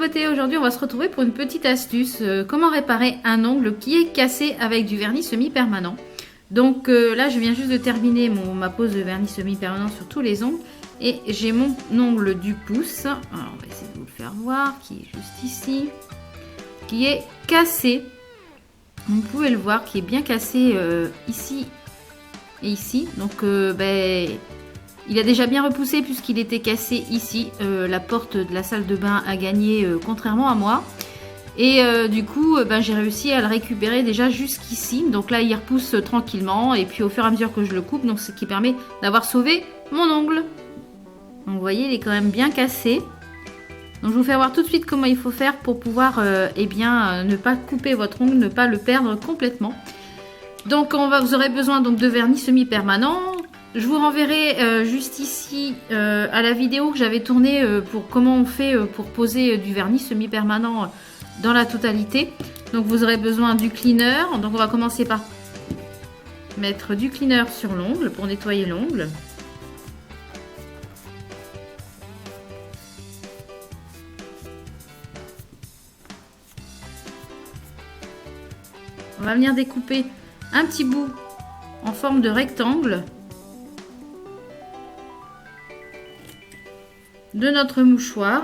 nouveauté, aujourd'hui on va se retrouver pour une petite astuce. Comment réparer un ongle qui est cassé avec du vernis semi-permanent. Donc là je viens juste de terminer ma pose de vernis semi-permanent sur tous les ongles. Et j'ai mon ongle du pouce, alors on va essayer de vous le faire voir, qui est juste ici, qui est cassé. Vous pouvez le voir, qui est bien cassé ici et ici. Donc il a déjà bien repoussé puisqu'il était cassé ici. La porte de la salle de bain a gagné contrairement à moi. Et du coup, j'ai réussi à le récupérer déjà jusqu'ici. Donc là, il repousse tranquillement. Et puis au fur et à mesure que je le coupe, donc ce qui permet d'avoir sauvé mon ongle. Donc vous voyez, il est quand même bien cassé. Donc je vous fais voir tout de suite comment il faut faire pour pouvoir ne pas couper votre ongle, ne pas le perdre complètement. Donc vous aurez besoin donc de vernis semi-permanent. Je vous renverrai juste ici à la vidéo que j'avais tournée pour comment on fait pour poser du vernis semi-permanent dans la totalité. Donc vous aurez besoin du cleaner. Donc on va commencer par mettre du cleaner sur l'ongle pour nettoyer l'ongle. On va venir découper un petit bout en forme de rectangle de notre mouchoir.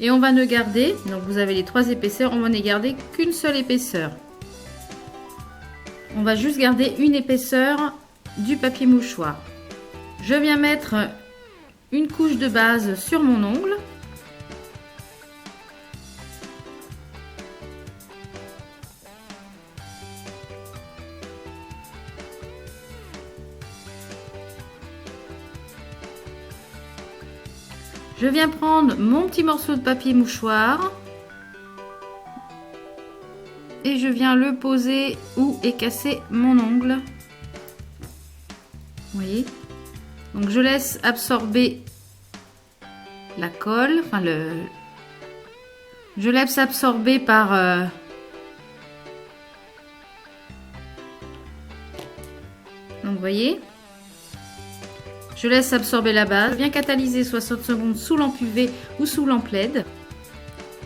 Et on va ne garder, donc vous avez les 3 épaisseurs, on va ne garder qu'une seule épaisseur. On va juste garder une épaisseur du papier mouchoir. Je viens mettre une couche de base sur mon ongle. Je viens prendre mon petit morceau de papier mouchoir et je viens le poser où est cassé mon ongle. Vous voyez? Donc je laisse absorber la colle, je laisse absorber par donc vous voyez? Je laisse absorber la base, je viens catalyser 60 secondes sous lampe UV ou sous lampe LED.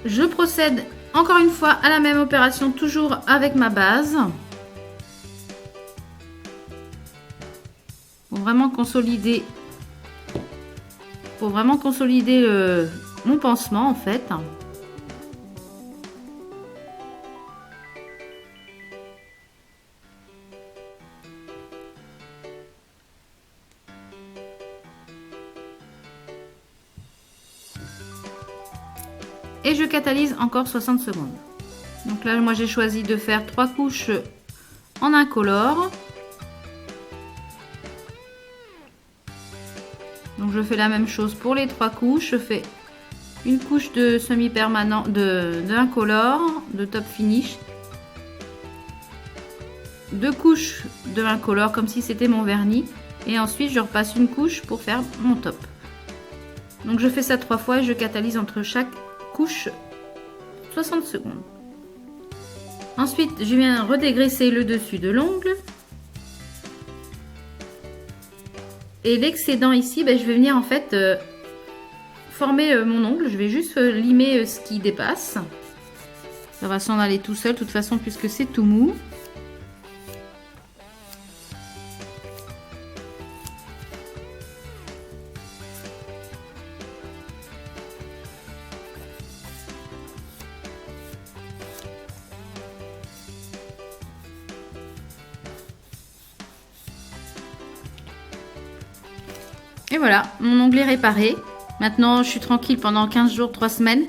Je procède encore une fois à la même opération, toujours avec ma base. Pour vraiment consolider, mon pansement en fait. Et je catalyse encore 60 secondes. Donc là, moi j'ai choisi de faire 3 couches en incolore. Donc je fais la même chose pour les 3 couches. Je fais une couche de semi-permanent, d'incolore, de top finish. 2 couches de incolore comme si c'était mon vernis. Et ensuite je repasse une couche pour faire mon top. Donc je fais ça 3 fois et je catalyse entre chaque couche 60 secondes. Ensuite, je viens redégraisser le dessus de l'ongle. Et l'excédent ici, je vais venir en fait former mon ongle. Je vais juste limer ce qui dépasse. Ça va s'en aller tout seul, de toute façon, puisque c'est tout mou. Et voilà, mon ongle est réparé. Maintenant, je suis tranquille pendant 15 jours, 3 semaines.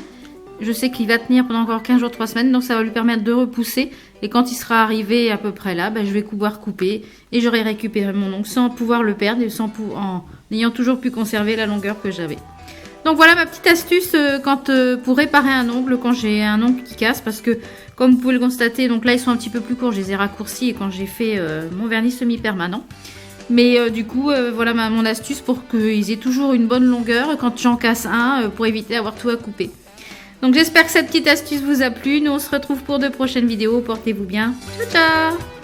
Je sais qu'il va tenir pendant encore 15 jours, 3 semaines. Donc, ça va lui permettre de repousser. Et quand il sera arrivé à peu près là, je vais pouvoir couper. Et j'aurai récupéré mon ongle sans pouvoir le perdre. Et en ayant toujours pu conserver la longueur que j'avais. Donc, voilà ma petite astuce pour réparer un ongle quand j'ai un ongle qui casse. Parce que, comme vous pouvez le constater, donc là, ils sont un petit peu plus courts. Je les ai raccourcis quand j'ai fait mon vernis semi-permanent. Mais du coup, voilà mon astuce pour qu'ils aient toujours une bonne longueur quand j'en casse un, pour éviter d'avoir tout à couper. Donc j'espère que cette petite astuce vous a plu. Nous on se retrouve pour de prochaines vidéos. Portez-vous bien. Ciao ciao.